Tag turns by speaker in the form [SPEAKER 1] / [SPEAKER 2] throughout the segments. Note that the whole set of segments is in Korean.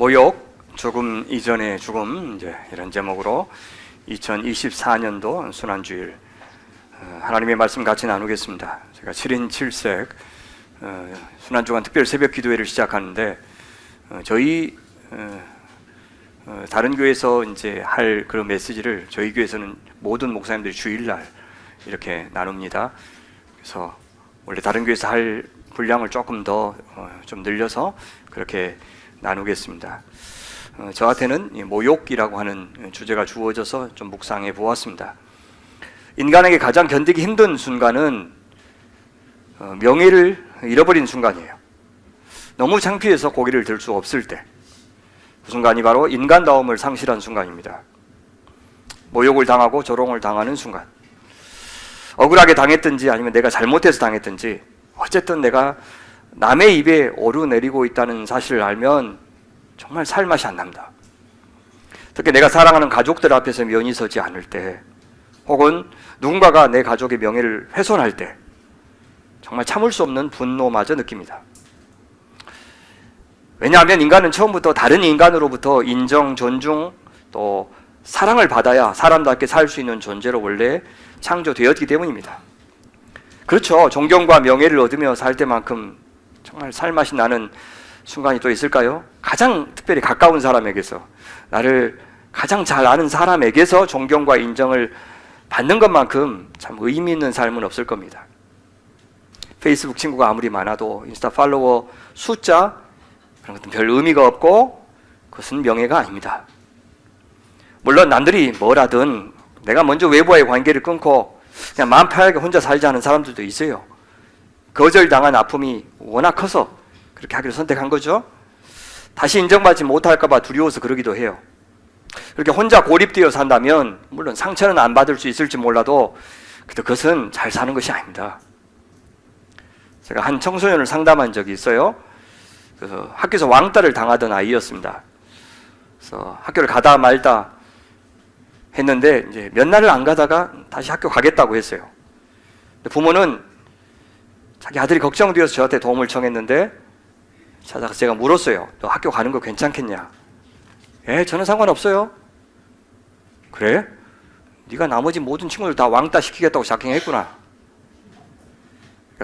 [SPEAKER 1] 모욕, 죽음 이전의 죽음, 이제 이런 제목으로 2024년도 순환주일 하나님의 말씀 같이 나누겠습니다. 제가 7인 7색 순환주간 특별 새벽 기도회를 시작하는데 저희 다른 교회에서 이제 할 그런 메시지를 저희 교회에서는 모든 목사님들이 주일날 이렇게 나눕니다. 그래서 원래 다른 교회에서 할 분량을 조금 더 좀 늘려서 그렇게 나누겠습니다. 저한테는 모욕이라고 하는 주제가 주어져서 좀 묵상해 보았습니다. 인간에게 가장 견디기 힘든 순간은 명예를 잃어버린 순간이에요. 너무 창피해서 고개를 들 수 없을 때, 그 순간이 바로 인간다움을 상실한 순간입니다. 모욕을 당하고 조롱을 당하는 순간, 억울하게 당했든지 아니면 내가 잘못해서 당했든지 어쨌든 내가 남의 입에 오르내리고 있다는 사실을 알면 정말 살맛이 안 납니다. 특히 내가 사랑하는 가족들 앞에서 면이 서지 않을 때, 혹은 누군가가 내 가족의 명예를 훼손할 때 정말 참을 수 없는 분노마저 느낍니다. 왜냐하면 인간은 처음부터 다른 인간으로부터 인정, 존중, 또 사랑을 받아야 사람답게 살 수 있는 존재로 원래 창조되었기 때문입니다. 그렇죠. 존경과 명예를 얻으며 살 때만큼 정말 살맛이 나는 순간이 또 있을까요? 가장 특별히 가까운 사람에게서, 나를 가장 잘 아는 사람에게서 존경과 인정을 받는 것만큼 참 의미 있는 삶은 없을 겁니다. 페이스북 친구가 아무리 많아도 인스타 팔로워 숫자, 그런 것은 별 의미가 없고 그것은 명예가 아닙니다. 물론 남들이 뭐라든 내가 먼저 외부와의 관계를 끊고 그냥 마음 편하게 혼자 살자는 사람들도 있어요. 거절당한 아픔이 워낙 커서 그렇게 하기로 선택한 거죠. 다시 인정받지 못할까 봐 두려워서 그러기도 해요. 그렇게 혼자 고립되어 산다면 물론 상처는 안 받을 수 있을지 몰라도 그것은 잘 사는 것이 아닙니다. 제가 한 청소년을 상담한 적이 있어요. 그래서 학교에서 왕따를 당하던 아이였습니다. 그래서 학교를 가다 말다 했는데 이제 몇 날을 안 가다가 다시 학교 가겠다고 했어요. 부모는 자기 아들이 걱정되어서 저한테 도움을 청했는데, 찾아가서 제가 물었어요. 너 학교 가는 거 괜찮겠냐? 저는 상관없어요. 그래? 네가 나머지 모든 친구들 다 왕따 시키겠다고 작정했구나.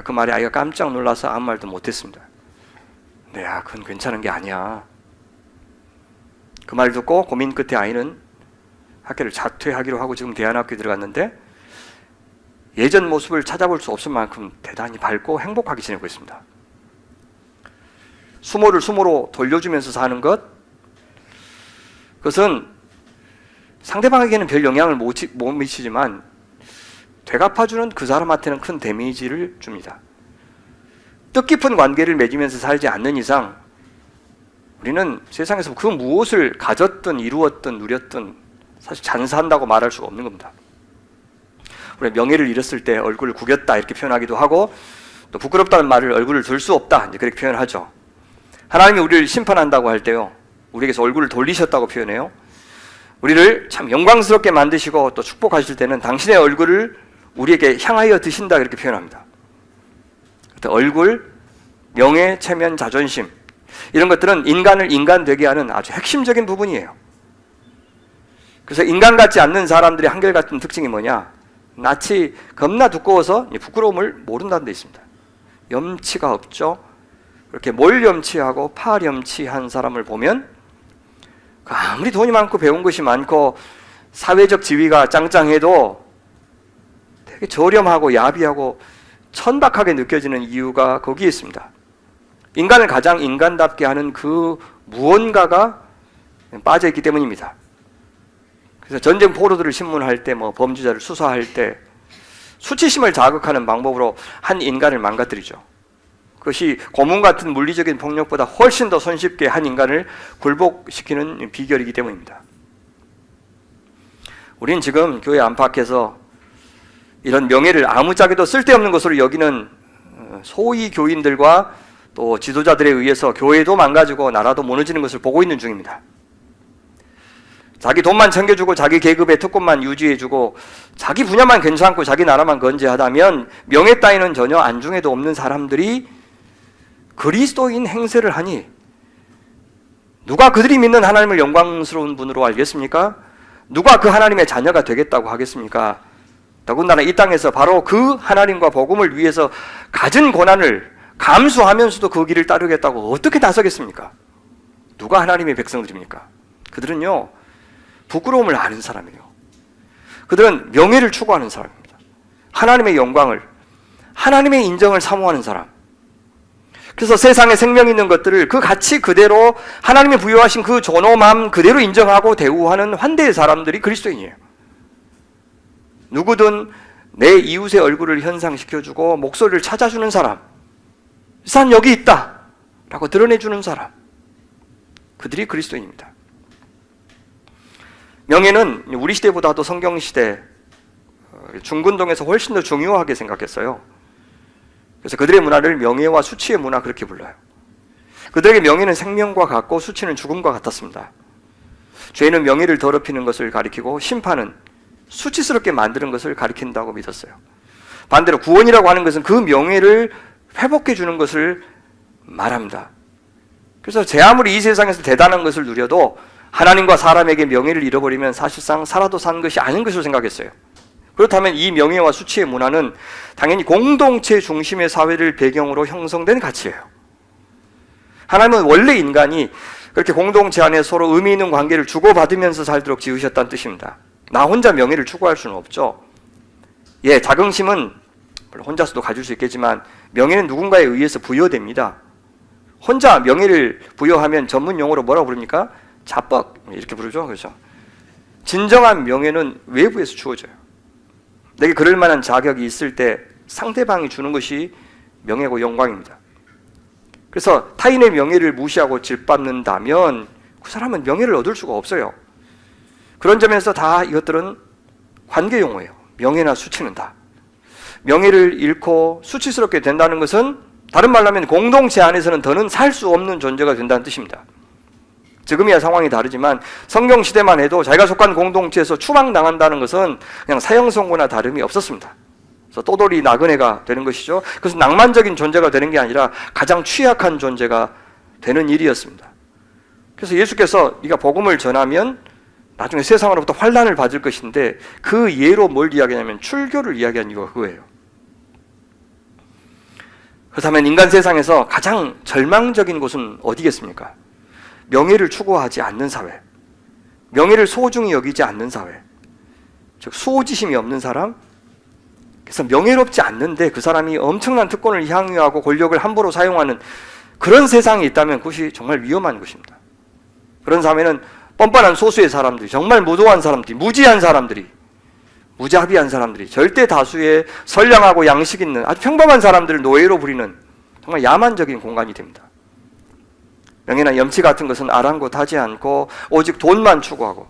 [SPEAKER 1] 그 말에 아이가 깜짝 놀라서 아무 말도 못했습니다. 네, 그건 괜찮은 게 아니야. 그 말 듣고 고민 끝에 아이는 학교를 자퇴하기로 하고 지금 대안학교에 들어갔는데, 예전 모습을 찾아볼 수 없을 만큼 대단히 밝고 행복하게 지내고 있습니다. 수모를 수모로 돌려주면서 사는 것, 그것은 상대방에게는 별 영향을 못 미치지만 되갚아주는 그 사람한테는 큰 데미지를 줍니다. 뜻깊은 관계를 맺으면서 살지 않는 이상 우리는 세상에서 그 무엇을 가졌든 이루었든 누렸든 사실 잔사한다고 말할 수가 없는 겁니다. 우리 명예를 잃었을 때 얼굴을 구겼다 이렇게 표현하기도 하고, 또 부끄럽다는 말을 얼굴을 들 수 없다 이제 그렇게 표현하죠. 하나님이 우리를 심판한다고 할 때요, 우리에게서 얼굴을 돌리셨다고 표현해요. 우리를 참 영광스럽게 만드시고 또 축복하실 때는 당신의 얼굴을 우리에게 향하여 드신다 그렇게 표현합니다. 얼굴, 명예, 체면, 자존심, 이런 것들은 인간을 인간 되게 하는 아주 핵심적인 부분이에요. 그래서 인간 같지 않는 사람들의 한결같은 특징이 뭐냐? 낯이 겁나 두꺼워서 부끄러움을 모른다는 데 있습니다. 염치가 없죠. 그렇게 몰염치하고 파렴치한 사람을 보면 아무리 돈이 많고 배운 것이 많고 사회적 지위가 짱짱해도 되게 저렴하고 야비하고 천박하게 느껴지는 이유가 거기에 있습니다. 인간을 가장 인간답게 하는 그 무언가가 빠져있기 때문입니다. 그래서 전쟁 포로들을 신문할 때, 범죄자를 수사할 때 수치심을 자극하는 방법으로 한 인간을 망가뜨리죠. 그것이 고문 같은 물리적인 폭력보다 훨씬 더 손쉽게 한 인간을 굴복시키는 비결이기 때문입니다. 우리는 지금 교회 안팎에서 이런 명예를 아무짝에도 쓸데없는 것으로 여기는 소위 교인들과 또 지도자들에 의해서 교회도 망가지고 나라도 무너지는 것을 보고 있는 중입니다. 자기 돈만 챙겨주고 자기 계급의 특권만 유지해주고 자기 분야만 괜찮고 자기 나라만 건재하다면 명예 따위는 전혀 안중에도 없는 사람들이 그리스도인 행세를 하니 누가 그들이 믿는 하나님을 영광스러운 분으로 알겠습니까? 누가 그 하나님의 자녀가 되겠다고 하겠습니까? 더군다나 이 땅에서 바로 그 하나님과 복음을 위해서 가진 고난을 감수하면서도 그 길을 따르겠다고 어떻게 나서겠습니까? 누가 하나님의 백성들입니까? 그들은요, 부끄러움을 아는 사람이에요. 그들은 명예를 추구하는 사람입니다. 하나님의 영광을, 하나님의 인정을 사모하는 사람. 그래서 세상에 생명 있는 것들을 그 가치 그대로 하나님이 부여하신 그 존엄함 그대로 인정하고 대우하는 환대의 사람들이 그리스도인이에요. 누구든 내 이웃의 얼굴을 현상시켜주고 목소리를 찾아주는 사람, 이 사람 여기 있다 라고 드러내주는 사람, 그들이 그리스도인입니다. 명예는 우리 시대보다도 성경시대 중근동에서 훨씬 더 중요하게 생각했어요. 그래서 그들의 문화를 명예와 수치의 문화 그렇게 불러요. 그들에게 명예는 생명과 같고 수치는 죽음과 같았습니다. 죄는 명예를 더럽히는 것을 가리키고 심판은 수치스럽게 만드는 것을 가리킨다고 믿었어요. 반대로 구원이라고 하는 것은 그 명예를 회복해 주는 것을 말합니다. 그래서 제 아무리 이 세상에서 대단한 것을 누려도 하나님과 사람에게 명예를 잃어버리면 사실상 살아도 산 것이 아닌 것으로 생각했어요. 그렇다면 이 명예와 수치의 문화는 당연히 공동체 중심의 사회를 배경으로 형성된 가치예요. 하나님은 원래 인간이 그렇게 공동체 안에 서로 의미 있는 관계를 주고받으면서 살도록 지으셨다는 뜻입니다. 나 혼자 명예를 추구할 수는 없죠. 예, 자긍심은 혼자서도 가질 수 있겠지만 명예는 누군가에 의해서 부여됩니다. 혼자 명예를 부여하면 전문 용어로 뭐라고 부릅니까? 자뻑 이렇게 부르죠. 그렇죠? 진정한 명예는 외부에서 주어져요. 내게 그럴 만한 자격이 있을 때 상대방이 주는 것이 명예고 영광입니다. 그래서 타인의 명예를 무시하고 짓밟는다면 그 사람은 명예를 얻을 수가 없어요. 그런 점에서 다 이것들은 관계 용어예요. 명예나 수치는 다. 명예를 잃고 수치스럽게 된다는 것은 다른 말로 하면 공동체 안에서는 더는 살 수 없는 존재가 된다는 뜻입니다. 지금이야 상황이 다르지만 성경 시대만 해도 자기가 속한 공동체에서 추방당한다는 것은 그냥 사형선고나 다름이 없었습니다. 그래서 떠돌이 나그네가 되는 것이죠. 그래서 낭만적인 존재가 되는 게 아니라 가장 취약한 존재가 되는 일이었습니다. 그래서 예수께서 네가 복음을 전하면 나중에 세상으로부터 환난을 받을 것인데 그 예로 뭘 이야기하냐면 출교를 이야기한 이유가 그거예요. 그렇다면 인간 세상에서 가장 절망적인 곳은 어디겠습니까? 명예를 추구하지 않는 사회, 명예를 소중히 여기지 않는 사회, 즉 수호지심이 없는 사람, 그래서 명예롭지 않는데 그 사람이 엄청난 특권을 향유하고 권력을 함부로 사용하는 그런 세상이 있다면 그것이 정말 위험한 것입니다. 그런 사회는 뻔뻔한 소수의 사람들이, 정말 무도한 사람들이, 무지한 사람들이, 무자비한 사람들이 절대 다수의 선량하고 양식 있는 아주 평범한 사람들을 노예로 부리는 정말 야만적인 공간이 됩니다. 명예나 염치 같은 것은 아랑곳하지 않고 오직 돈만 추구하고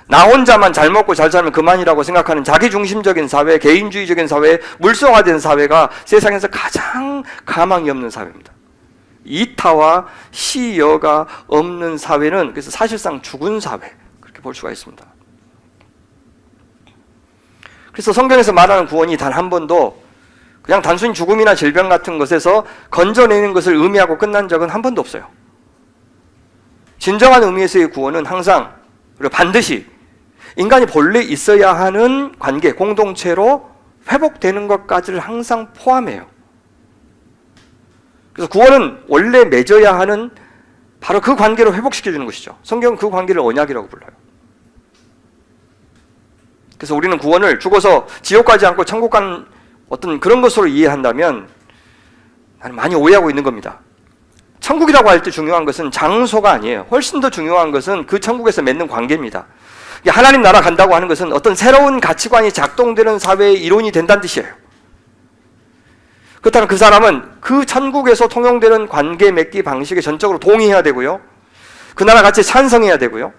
[SPEAKER 1] 나 혼자만 잘 먹고 잘 살면 그만이라고 생각하는 자기중심적인 사회, 개인주의적인 사회, 물성화된 사회가 세상에서 가장 가망이 없는 사회입니다. 이타와 시여가 없는 사회는 그래서 사실상 죽은 사회 그렇게 볼 수가 있습니다. 그래서 성경에서 말하는 구원이 단 한 번도 그냥 단순히 죽음이나 질병 같은 것에서 건져내는 것을 의미하고 끝난 적은 한 번도 없어요. 진정한 의미에서의 구원은 항상 그리고 반드시 인간이 본래 있어야 하는 관계, 공동체로 회복되는 것까지를 항상 포함해요. 그래서 구원은 원래 맺어야 하는 바로 그 관계로 회복시켜주는 것이죠. 성경은 그 관계를 언약이라고 불러요. 그래서 우리는 구원을 죽어서 지옥 가지 않고 천국 가는 어떤 그런 것으로 이해한다면 나는 많이 오해하고 있는 겁니다. 천국이라고 할 때 중요한 것은 장소가 아니에요. 훨씬 더 중요한 것은 그 천국에서 맺는 관계입니다. 하나님 나라 간다고 하는 것은 어떤 새로운 가치관이 작동되는 사회의 이론이 된다는 뜻이에요. 그렇다면 그 사람은 그 천국에서 통용되는 관계 맺기 방식에 전적으로 동의해야 되고요. 그 나라 가치에 찬성해야 되고요.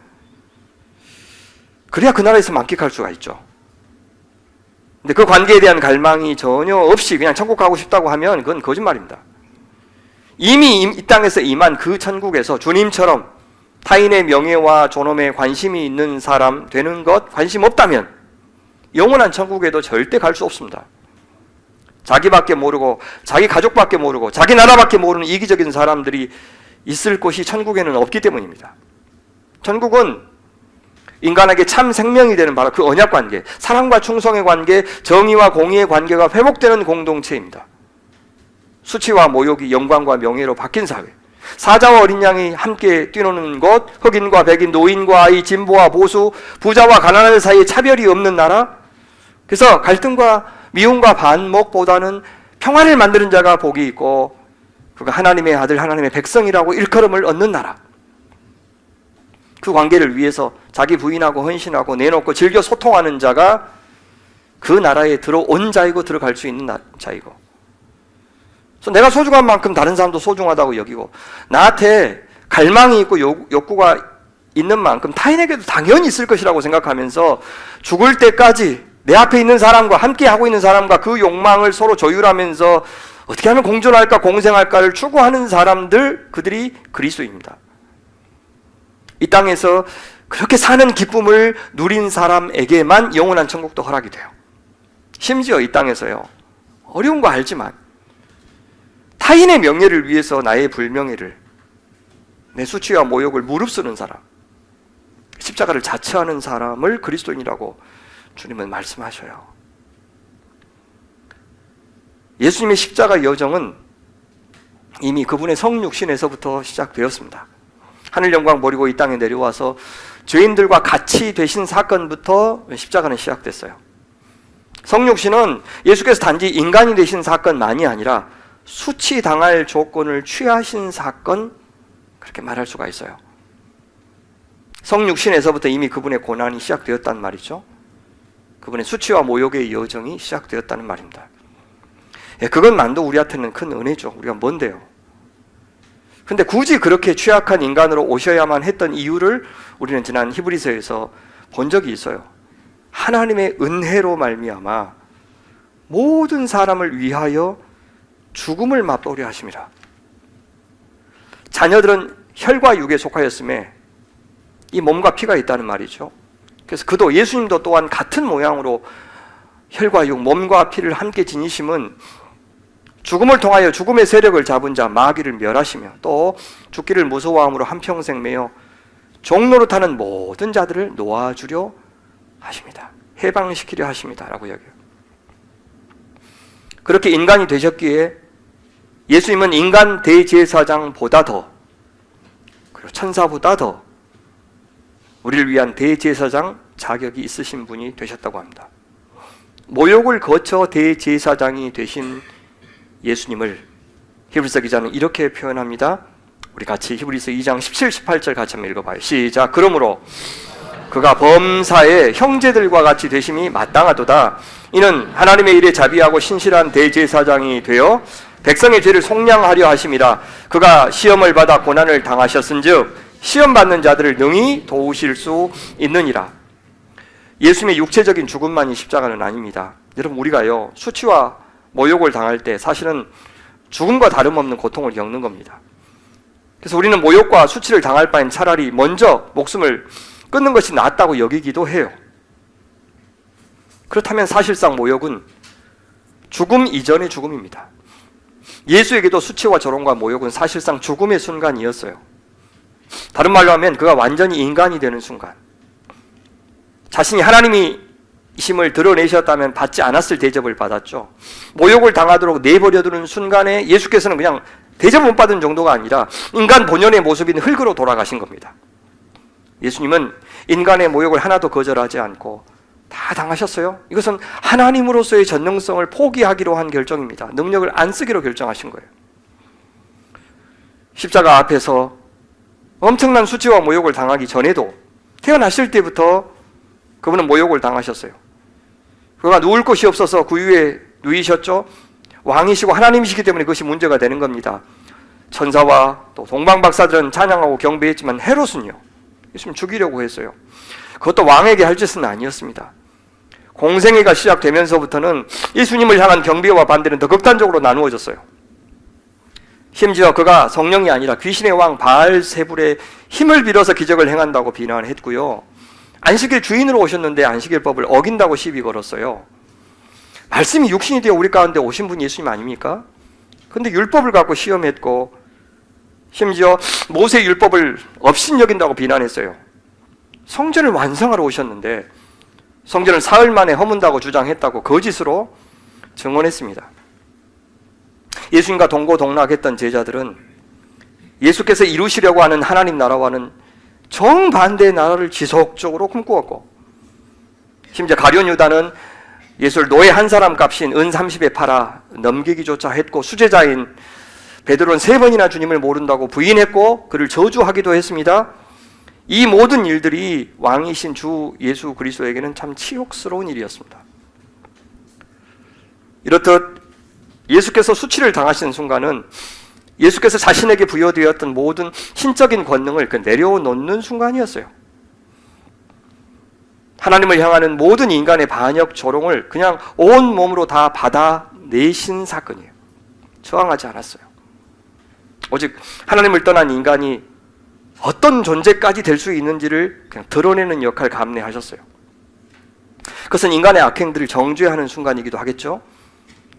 [SPEAKER 1] 그래야 그 나라에서 만끽할 수가 있죠. 근데 그 관계에 대한 갈망이 전혀 없이 그냥 천국 가고 싶다고 하면 그건 거짓말입니다. 이미 이 땅에서 임한 그 천국에서 주님처럼 타인의 명예와 존엄에 관심이 있는 사람 되는 것 관심 없다면 영원한 천국에도 절대 갈 수 없습니다. 자기밖에 모르고 자기 가족밖에 모르고 자기 나라밖에 모르는 이기적인 사람들이 있을 곳이 천국에는 없기 때문입니다. 천국은 인간에게 참 생명이 되는 바로 그 언약 관계, 사랑과 충성의 관계, 정의와 공의의 관계가 회복되는 공동체입니다. 수치와 모욕이 영광과 명예로 바뀐 사회, 사자와 어린 양이 함께 뛰노는 곳, 흑인과 백인, 노인과 아이, 진보와 보수, 부자와 가난한 사이에 차별이 없는 나라. 그래서 갈등과 미움과 반목보다는 평화를 만드는 자가 복이 있고 그가 하나님의 아들, 하나님의 백성이라고 일컬음을 얻는 나라. 그 관계를 위해서 자기 부인하고 헌신하고 내놓고 즐겨 소통하는 자가 그 나라에 들어온 자이고 들어갈 수 있는 자이고, 그래서 내가 소중한 만큼 다른 사람도 소중하다고 여기고, 나한테 갈망이 있고 욕구가 있는 만큼 타인에게도 당연히 있을 것이라고 생각하면서 죽을 때까지 내 앞에 있는 사람과 함께 하고 있는 사람과 그 욕망을 서로 조율하면서 어떻게 하면 공존할까, 공생할까를 추구하는 사람들, 그들이 그리스도입니다. 이 땅에서 그렇게 사는 기쁨을 누린 사람에게만 영원한 천국도 허락이 돼요. 심지어 이 땅에서요, 어려운 거 알지만 타인의 명예를 위해서 나의 불명예를, 내 수치와 모욕을 무릅쓰는 사람, 십자가를 자처하는 사람을 그리스도인이라고 주님은 말씀하셔요. 예수님의 십자가 여정은 이미 그분의 성육신에서부터 시작되었습니다. 하늘 영광 버리고 이 땅에 내려와서 죄인들과 같이 되신 사건부터 십자가는 시작됐어요. 성육신은 예수께서 단지 인간이 되신 사건만이 아니라 수치당할 조건을 취하신 사건, 그렇게 말할 수가 있어요. 성육신에서부터 이미 그분의 고난이 시작되었단 말이죠. 그분의 수치와 모욕의 여정이 시작되었다는 말입니다. 그것만도 우리한테는 큰 은혜죠. 우리가 뭔데요? 근데 굳이 그렇게 취약한 인간으로 오셔야만 했던 이유를 우리는 지난 히브리서에서 본 적이 있어요. 하나님의 은혜로 말미암아 모든 사람을 위하여 죽음을 맛보려 하심이라. 자녀들은 혈과 육에 속하였음에 이 몸과 피가 있다는 말이죠. 그래서 그도, 예수님도 또한 같은 모양으로 혈과 육, 몸과 피를 함께 지니심은 죽음을 통하여 죽음의 세력을 잡은 자 마귀를 멸하시며 또 죽기를 무서워함으로 한평생 매여 종노릇하는 모든 자들을 놓아주려 하십니다. 해방시키려 하십니다. 라고 여겨요. 그렇게 인간이 되셨기에 예수님은 인간 대제사장보다 더, 그리고 천사보다 더 우리를 위한 대제사장 자격이 있으신 분이 되셨다고 합니다. 모욕을 거쳐 대제사장이 되신 예수님을 히브리서 기자는 이렇게 표현합니다. 우리 같이 히브리서 2장 17, 18절 같이 한번 읽어봐요. 시작. 그러므로 그가 범사의 형제들과 같이 되심이 마땅하도다. 이는 하나님의 일에 자비하고 신실한 대제사장이 되어 백성의 죄를 속량하려 하심이라. 그가 시험을 받아 고난을 당하셨은즉 시험 받는 자들을 능히 도우실 수 있느니라. 예수님의 육체적인 죽음만이 십자가는 아닙니다. 여러분, 우리가요 수치와 모욕을 당할 때 사실은 죽음과 다름없는 고통을 겪는 겁니다. 그래서 우리는 모욕과 수치를 당할 바엔 차라리 먼저 목숨을 끊는 것이 낫다고 여기기도 해요. 그렇다면 사실상 모욕은 죽음 이전의 죽음입니다. 예수에게도 수치와 조롱과 모욕은 사실상 죽음의 순간이었어요. 다른 말로 하면 그가 완전히 인간이 되는 순간, 자신이 하나님이심을 드러내셨다면 받지 않았을 대접을 받았죠. 모욕을 당하도록 내버려두는 순간에 예수께서는 그냥 대접 못 받은 정도가 아니라 인간 본연의 모습인 흙으로 돌아가신 겁니다. 예수님은 인간의 모욕을 하나도 거절하지 않고 다 당하셨어요. 이것은 하나님으로서의 전능성을 포기하기로 한 결정입니다. 능력을 안 쓰기로 결정하신 거예요. 십자가 앞에서 엄청난 수치와 모욕을 당하기 전에도 태어나실 때부터 그분은 모욕을 당하셨어요. 그가 누울 곳이 없어서 구유에 누이셨죠. 왕이시고 하나님이시기 때문에 그것이 문제가 되는 겁니다. 천사와 또 동방박사들은 찬양하고 경배했지만 헤롯은요, 예수님 죽이려고 했어요. 그것도 왕에게 할 짓은 아니었습니다. 공생애가 시작되면서부터는 예수님을 향한 경배와 반대는 더 극단적으로 나누어졌어요. 심지어 그가 성령이 아니라 귀신의 왕 바알세불의 힘을 빌어서 기적을 행한다고 비난했고요. 안식일 주인으로 오셨는데 안식일법을 어긴다고 시비 걸었어요. 말씀이 육신이 되어 우리 가운데 오신 분이 예수님 아닙니까? 근데 율법을 갖고 시험했고 심지어 모세 율법을 업신여긴다고 비난했어요. 성전을 완성하러 오셨는데 성전을 사흘 만에 허문다고 주장했다고 거짓으로 증언했습니다. 예수님과 동고동락했던 제자들은 예수께서 이루시려고 하는 하나님 나라와는 정반대의 나라를 지속적으로 꿈꾸었고, 심지어 가룟 유다는 예수를 노예 한 사람 값인 은 30에 팔아 넘기기조차 했고, 수제자인 베드로는 3번이나 주님을 모른다고 부인했고 그를 저주하기도 했습니다. 이 모든 일들이 왕이신 주 예수 그리스도에게는 참 치욕스러운 일이었습니다. 이렇듯 예수께서 수치를 당하시는 순간은 예수께서 자신에게 부여되었던 모든 신적인 권능을 내려놓는 순간이었어요. 하나님을 향하는 모든 인간의 반역 조롱을 그냥 온 몸으로 다 받아내신 사건이에요. 저항하지 않았어요. 오직 하나님을 떠난 인간이 어떤 존재까지 될 수 있는지를 그냥 드러내는 역할을 감내하셨어요. 그것은 인간의 악행들을 정죄하는 순간이기도 하겠죠.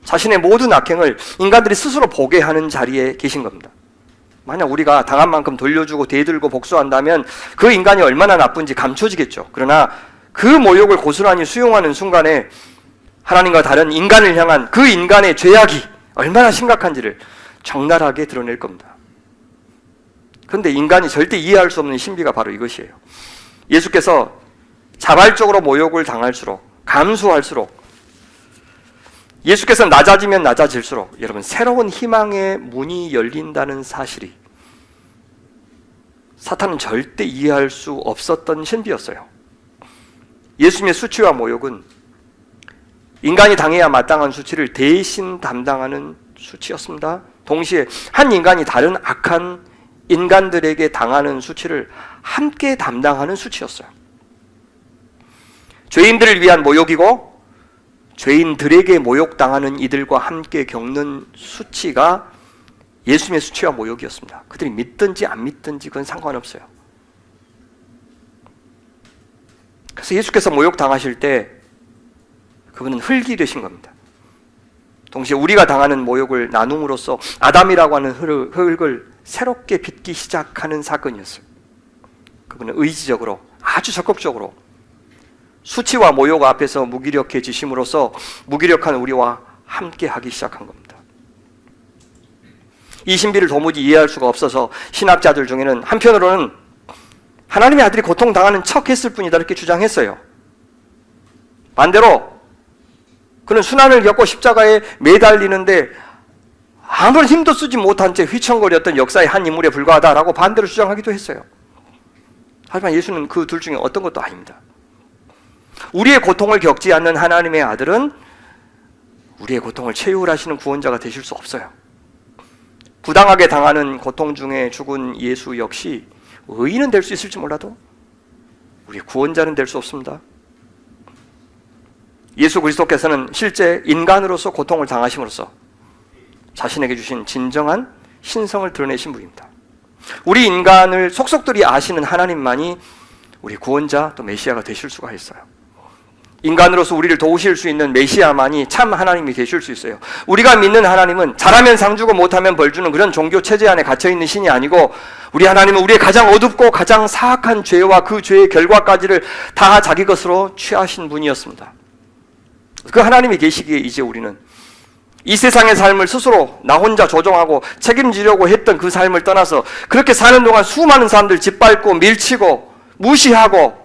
[SPEAKER 1] 자신의 모든 악행을 인간들이 스스로 보게 하는 자리에 계신 겁니다. 만약 우리가 당한 만큼 돌려주고 대들고 복수한다면 그 인간이 얼마나 나쁜지 감춰지겠죠. 그러나 그 모욕을 고스란히 수용하는 순간에 하나님과 다른 인간을 향한 그 인간의 죄악이 얼마나 심각한지를 적나라하게 드러낼 겁니다. 그런데 인간이 절대 이해할 수 없는 신비가 바로 이것이에요. 예수께서 자발적으로 모욕을 당할수록, 감수할수록, 예수께서 낮아지면 낮아질수록 여러분 새로운 희망의 문이 열린다는 사실이 사탄은 절대 이해할 수 없었던 신비였어요. 예수님의 수치와 모욕은 인간이 당해야 마땅한 수치를 대신 담당하는 수치였습니다. 동시에 한 인간이 다른 악한 인간들에게 당하는 수치를 함께 담당하는 수치였어요. 죄인들을 위한 모욕이고 죄인들에게 모욕당하는 이들과 함께 겪는 수치가 예수님의 수치와 모욕이었습니다. 그들이 믿든지 안 믿든지 그건 상관없어요. 그래서 예수께서 모욕당하실 때 그분은 흙이 되신 겁니다. 동시에 우리가 당하는 모욕을 나눔으로써 아담이라고 하는 흙을 새롭게 빚기 시작하는 사건이었어요. 그분은 의지적으로, 아주 적극적으로 수치와 모욕 앞에서 무기력해지심으로써 무기력한 우리와 함께 하기 시작한 겁니다. 이 신비를 도무지 이해할 수가 없어서 신학자들 중에는 한편으로는 하나님의 아들이 고통당하는 척 했을 뿐이다 이렇게 주장했어요. 반대로 그는 순환을 겪고 십자가에 매달리는데 아무런 힘도 쓰지 못한 채 휘청거렸던 역사의 한 인물에 불과하다라고 반대로 주장하기도 했어요. 하지만 예수는 그 둘 중에 어떤 것도 아닙니다. 우리의 고통을 겪지 않는 하나님의 아들은 우리의 고통을 채울하시는 구원자가 되실 수 없어요. 부당하게 당하는 고통 중에 죽은 예수 역시 의인은 될 수 있을지 몰라도 우리의 구원자는 될 수 없습니다. 예수 그리스도께서는 실제 인간으로서 고통을 당하심으로써 자신에게 주신 진정한 신성을 드러내신 분입니다. 우리 인간을 속속들이 아시는 하나님만이 우리 구원자 또 메시아가 되실 수가 있어요. 인간으로서 우리를 도우실 수 있는 메시아만이 참 하나님이 되실 수 있어요. 우리가 믿는 하나님은 잘하면 상 주고 못하면 벌 주는 그런 종교 체제 안에 갇혀있는 신이 아니고 우리 하나님은 우리의 가장 어둡고 가장 사악한 죄와 그 죄의 결과까지를 다 자기 것으로 취하신 분이었습니다. 그 하나님이 계시기에 이제 우리는 이 세상의 삶을 스스로 나 혼자 조종하고 책임지려고 했던 그 삶을 떠나서 그렇게 사는 동안 수많은 사람들 짓밟고 밀치고 무시하고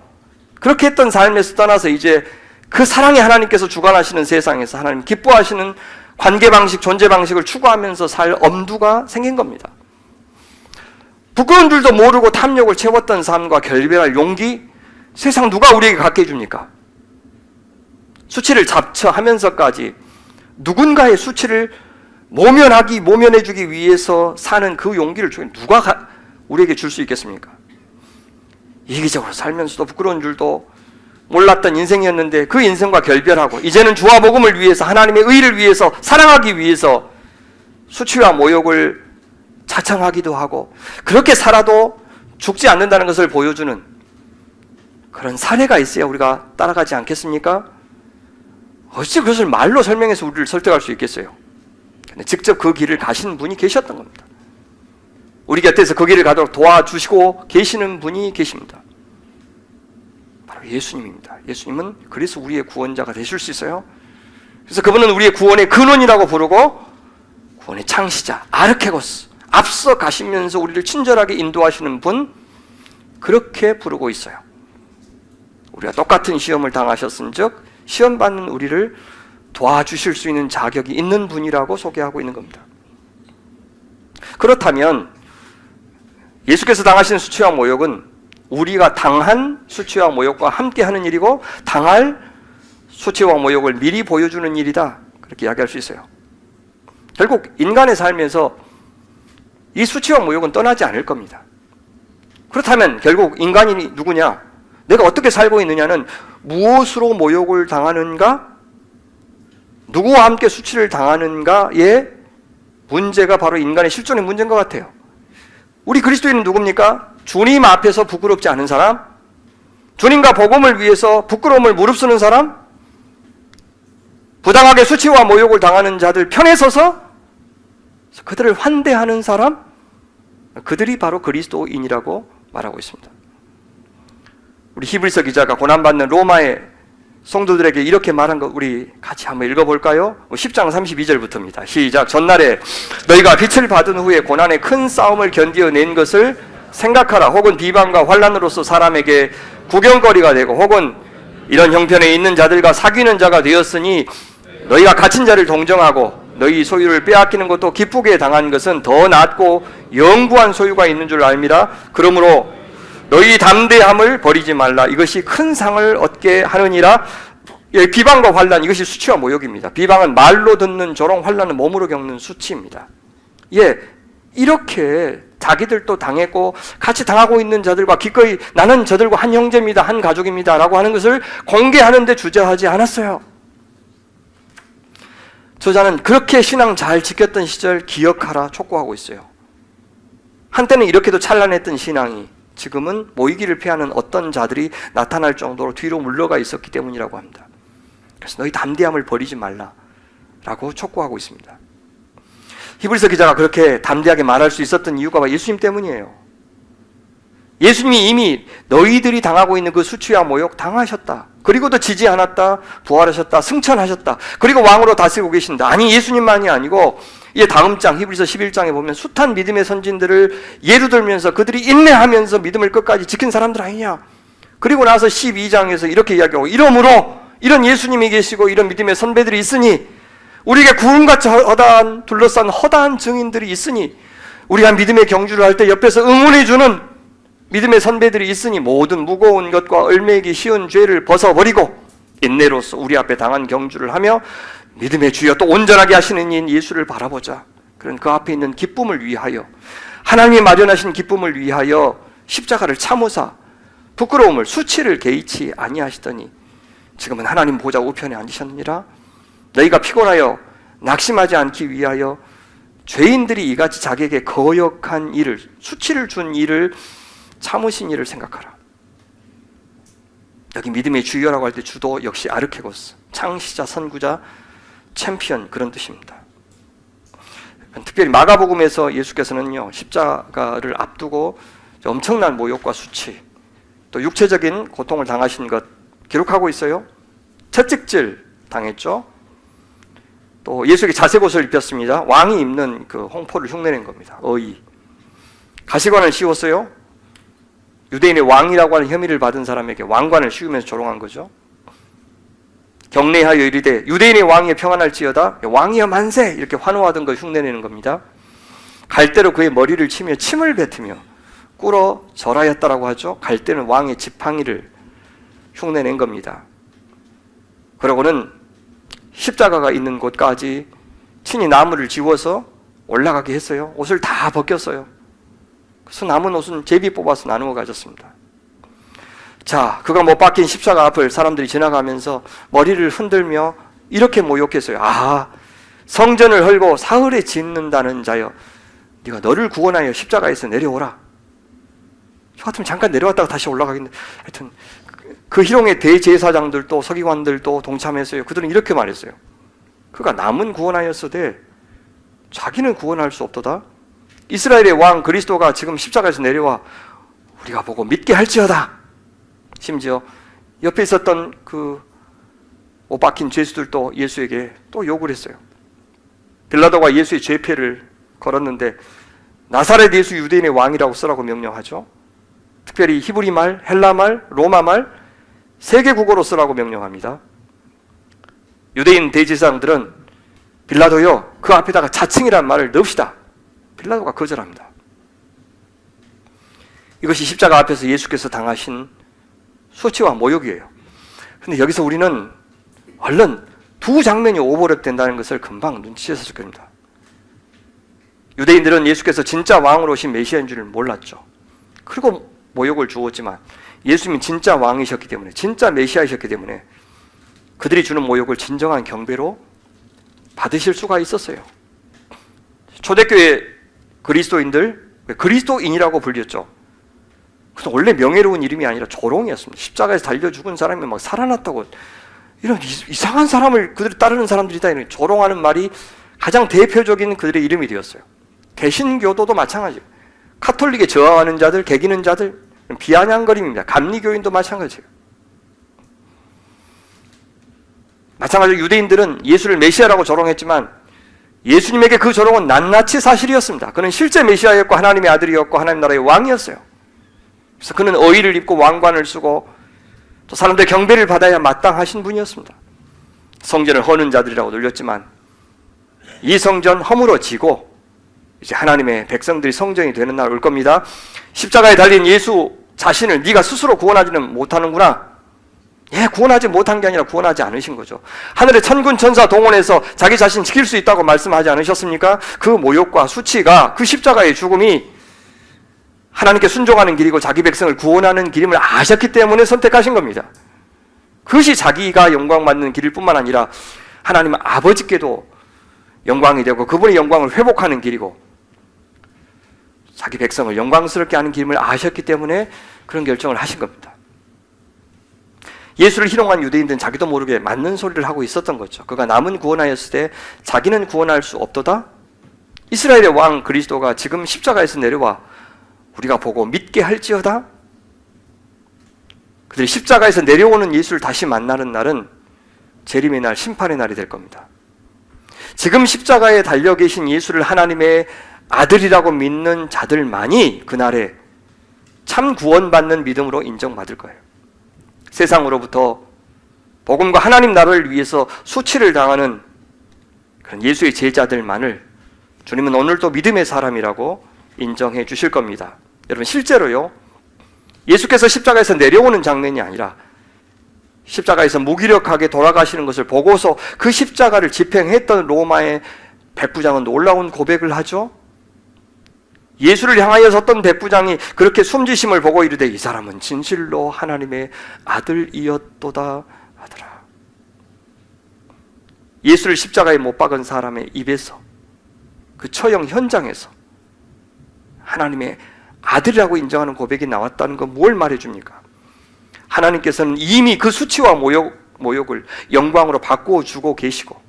[SPEAKER 1] 그렇게 했던 삶에서 떠나서 이제 그 사랑의 하나님께서 주관하시는 세상에서 하나님 기뻐하시는 관계 방식, 존재 방식을 추구하면서 살 엄두가 생긴 겁니다. 부끄러운 줄도 모르고 탐욕을 채웠던 삶과 결별할 용기, 세상 누가 우리에게 갖게 해줍니까? 수치를 자처하면서까지 누군가의 수치를 모면해주기 위해서 사는 그 용기를 누가 우리에게 줄 수 있겠습니까? 이기적으로 살면서도 부끄러운 줄도 몰랐던 인생이었는데 그 인생과 결별하고 이제는 주와 복음을 위해서 하나님의 의를 위해서 사랑하기 위해서 수치와 모욕을 자청하기도 하고 그렇게 살아도 죽지 않는다는 것을 보여주는 그런 사례가 있어야 우리가 따라가지 않겠습니까? 어찌 그것을 말로 설명해서 우리를 설득할 수 있겠어요? 근데 직접 그 길을 가신 분이 계셨던 겁니다. 우리 곁에서 그 길을 가도록 도와주시고 계시는 분이 계십니다. 바로 예수님입니다. 예수님은 그래서 우리의 구원자가 되실 수 있어요. 그래서 그분은 우리의 구원의 근원이라고 부르고 구원의 창시자, 아르케고스, 앞서 가시면서 우리를 친절하게 인도하시는 분, 그렇게 부르고 있어요. 우리가 똑같은 시험을 당하셨은즉 시험 받는 우리를 도와주실 수 있는 자격이 있는 분이라고 소개하고 있는 겁니다. 그렇다면 예수께서 당하신 수치와 모욕은 우리가 당한 수치와 모욕과 함께 하는 일이고 당할 수치와 모욕을 미리 보여주는 일이다, 그렇게 이야기할 수 있어요. 결국 인간의 삶에서 이 수치와 모욕은 떠나지 않을 겁니다. 그렇다면 결국 인간이 누구냐? 내가 어떻게 살고 있느냐는 무엇으로 모욕을 당하는가? 누구와 함께 수치를 당하는가의 문제가 바로 인간의 실존의 문제인 것 같아요. 우리 그리스도인은 누굽니까? 주님 앞에서 부끄럽지 않은 사람? 주님과 복음을 위해서 부끄러움을 무릅쓰는 사람? 부당하게 수치와 모욕을 당하는 자들 편에 서서 그들을 환대하는 사람? 그들이 바로 그리스도인이라고 말하고 있습니다. 우리 히브리서 기자가 고난받는 로마의 성도들에게 이렇게 말한 거 우리 같이 한번 읽어볼까요? 10장 32절부터입니다. 시작. 전날에 너희가 빛을 받은 후에 고난의 큰 싸움을 견디어낸 것을 생각하라. 혹은 비방과 환난으로서 사람에게 구경거리가 되고 혹은 이런 형편에 있는 자들과 사귀는 자가 되었으니 너희가 갇힌 자를 동정하고 너희 소유를 빼앗기는 것도 기쁘게 당한 것은 더 낫고 영구한 소유가 있는 줄 알미라. 그러므로 너희 담대함을 버리지 말라. 이것이 큰 상을 얻게 하느니라. 비방과 환난, 이것이 수치와 모욕입니다. 비방은 말로 듣는 조롱, 환난은 몸으로 겪는 수치입니다. 이렇게 자기들도 당했고 같이 당하고 있는 자들과 기꺼이 나는 저들과 한 형제입니다, 한 가족입니다 라고 하는 것을 공개하는 데 주저하지 않았어요. 저자는 그렇게 신앙 잘 지켰던 시절 기억하라 촉구하고 있어요. 한때는 이렇게도 찬란했던 신앙이 지금은 모이기를 피하는 어떤 자들이 나타날 정도로 뒤로 물러가 있었기 때문이라고 합니다. 그래서 너희 담대함을 버리지 말라라고 촉구하고 있습니다. 히브리서 기자가 그렇게 담대하게 말할 수 있었던 이유가 예수님 때문이에요. 예수님이 이미 너희들이 당하고 있는 그 수치와 모욕 당하셨다. 그리고도 지지 않았다. 부활하셨다. 승천하셨다. 그리고 왕으로 다스리고 계신다. 아니, 예수님만이 아니고 다음 장 히브리서 11장에 보면 숱한 믿음의 선진들을 예로 들면서 그들이 인내하면서 믿음을 끝까지 지킨 사람들 아니냐. 그리고 나서 12장에서 이렇게 이야기하고 이러므로 이런 예수님이 계시고 이런 믿음의 선배들이 있으니 우리에게 구름같이 둘러싼 허다한 증인들이 있으니 우리가 믿음의 경주를 할 때 옆에서 응원해주는 믿음의 선배들이 있으니 모든 무거운 것과 얼매기 쉬운 죄를 벗어버리고 인내로서 우리 앞에 당한 경주를 하며 믿음의 주여 또 온전하게 하시는 이인 예수를 바라보자. 그런 그 앞에 있는 기쁨을 위하여, 하나님이 마련하신 기쁨을 위하여 십자가를 참으사 부끄러움을 수치를 개의치 아니하시더니 지금은 하나님 보좌 우편에 앉으셨느니라. 너희가 피곤하여 낙심하지 않기 위하여 죄인들이 이같이 자기에게 거역한 일을, 수치를 준 일을 참으신 일을 생각하라. 여기 믿음의 주여라고 할 때 주도 역시 아르케고스, 창시자, 선구자, 챔피언, 그런 뜻입니다. 특별히 마가복음에서 예수께서는요, 십자가를 앞두고 엄청난 모욕과 수치, 또 육체적인 고통을 당하신 것 기록하고 있어요. 채찍질 당했죠. 또 예수에게 자색옷을 입혔습니다. 왕이 입는 그 홍포를 흉내낸 겁니다. 가시관을 씌웠어요. 유대인의 왕이라고 하는 혐의를 받은 사람에게 왕관을 씌우면서 조롱한 거죠. 경례하여 이르되 유대인의 왕이 평안할지어다, 왕이여 만세, 이렇게 환호하던 걸 흉내내는 겁니다. 갈대로 그의 머리를 치며 침을 뱉으며 꿇어 절하였다라고 하죠. 갈대는 왕의 지팡이를 흉내낸 겁니다. 그러고는 십자가가 있는 곳까지 친히 나무를 지워서 올라가게 했어요. 옷을 다 벗겼어요. 그래서 남은 옷은 제비 뽑아서 나누어 가졌습니다. 자, 그가 못 박힌 십자가 앞을 사람들이 지나가면서 머리를 흔들며 이렇게 모욕했어요. 성전을 헐고 사흘에 짓는다는 자여, 네가 너를 구원하여 십자가에서 내려오라. 저 같으면 잠깐 내려왔다가 다시 올라가겠는데, 하여튼 그 희롱의 대제사장들도 서기관들도 동참했어요. 그들은 이렇게 말했어요. 그가 남은 구원하였으되 자기는 구원할 수 없도다. 이스라엘의 왕 그리스도가 지금 십자가에서 내려와 우리가 보고 믿게 할지어다. 심지어 옆에 있었던 그 옷 박힌 죄수들도 예수에게 또 욕을 했어요. 빌라도가 예수의 죄패를 걸었는데 나사렛 예수 유대인의 왕이라고 쓰라고 명령하죠. 특별히 히브리 말, 헬라 말, 로마 말 세 개 국어로 쓰라고 명령합니다. 유대인 대제사장들은 빌라도요, 그 앞에다가 자칭이란 말을 넣읍시다. 빌라도가 거절합니다. 이것이 십자가 앞에서 예수께서 당하신 수치와 모욕이에요. 그런데 여기서 우리는 얼른 두 장면이 오버랩된다는 것을 금방 눈치챘을 겁니다. 유대인들은 예수께서 진짜 왕으로 오신 메시아인 줄을 몰랐죠. 그리고 모욕을 주었지만 예수님이 진짜 왕이셨기 때문에, 진짜 메시아이셨기 때문에 그들이 주는 모욕을 진정한 경배로 받으실 수가 있었어요. 초대교회 그리스도인들, 그리스도인이라고 불렸죠. 그래서 원래 명예로운 이름이 아니라 조롱이었습니다. 십자가에서 달려 죽은 사람이 막 살아났다고, 이런 이상한 사람을 그들이 따르는 사람들이다, 이런 조롱하는 말이 가장 대표적인 그들의 이름이 되었어요. 개신교도도 마찬가지예요. 카톨릭에 저항하는 자들, 개기는 자들, 비아냥거림입니다. 감리교인도 마찬가지예요. 마찬가지로 유대인들은 예수를 메시아라고 조롱했지만 예수님에게 그 조롱은 낱낱이 사실이었습니다. 그는 실제 메시아였고 하나님의 아들이었고 하나님 나라의 왕이었어요. 그래서 그는 의의를 입고 왕관을 쓰고 또 사람들의 경배를 받아야 마땅하신 분이었습니다. 성전을 허는 자들이라고 놀렸지만 이 성전 허물어지고 이제 하나님의 백성들이 성전이 되는 날 올 겁니다. 십자가에 달린 예수 자신을 네가 스스로 구원하지는 못하는구나. 예, 구원하지 못한 게 아니라 구원하지 않으신 거죠. 하늘의 천군 천사 동원해서 자기 자신 지킬 수 있다고 말씀하지 않으셨습니까? 그 모욕과 수치가, 그 십자가의 죽음이 하나님께 순종하는 길이고 자기 백성을 구원하는 길임을 아셨기 때문에 선택하신 겁니다. 그것이 자기가 영광받는 길일 뿐만 아니라 하나님 아버지께도 영광이 되고 그분의 영광을 회복하는 길이고 자기 백성을 영광스럽게 하는 길임을 아셨기 때문에 그런 결정을 하신 겁니다. 예수를 희롱한 유대인들은 자기도 모르게 맞는 소리를 하고 있었던 거죠. 그가 남은 구원하였을 때 자기는 구원할 수 없도다? 이스라엘의 왕 그리스도가 지금 십자가에서 내려와 우리가 보고 믿게 할지어다? 그들이 십자가에서 내려오는 예수를 다시 만나는 날은 재림의 날, 심판의 날이 될 겁니다. 지금 십자가에 달려 계신 예수를 하나님의 아들이라고 믿는 자들만이 그날에 참 구원받는 믿음으로 인정받을 거예요. 세상으로부터 복음과 하나님 나라를 위해서 수치를 당하는 그런 예수의 제자들만을 주님은 오늘도 믿음의 사람이라고 인정해 주실 겁니다. 여러분, 실제로요, 예수께서 십자가에서 내려오는 장면이 아니라 십자가에서 무기력하게 돌아가시는 것을 보고서 그 십자가를 집행했던 로마의 백부장은 놀라운 고백을 하죠. 예수를 향하여 섰던 백부장이 그렇게 숨지심을 보고 이르되 이 사람은 진실로 하나님의 아들이었도다 하더라. 예수를 십자가에 못 박은 사람의 입에서, 그 처형 현장에서 하나님의 아들이라고 인정하는 고백이 나왔다는 건 뭘 말해줍니까? 하나님께서는 이미 그 수치와 모욕을 영광으로 바꾸어 주고 계시고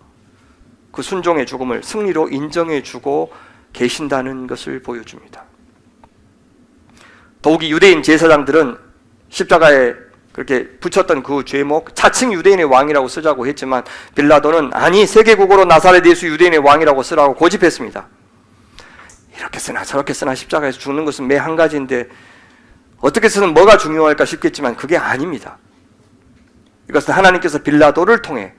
[SPEAKER 1] 그 순종의 죽음을 승리로 인정해 주고 계신다는 것을 보여줍니다. 더욱이 유대인 제사장들은 십자가에 그렇게 붙였던 그 죄목, 자칭 유대인의 왕이라고 쓰자고 했지만 빌라도는 아니, 세계국어로 나사렛 예수 유대인의 왕이라고 쓰라고 고집했습니다. 이렇게 쓰나 저렇게 쓰나 십자가에서 죽는 것은 매 한 가지인데 어떻게 쓰든 뭐가 중요할까 싶겠지만 그게 아닙니다. 이것은 하나님께서 빌라도를 통해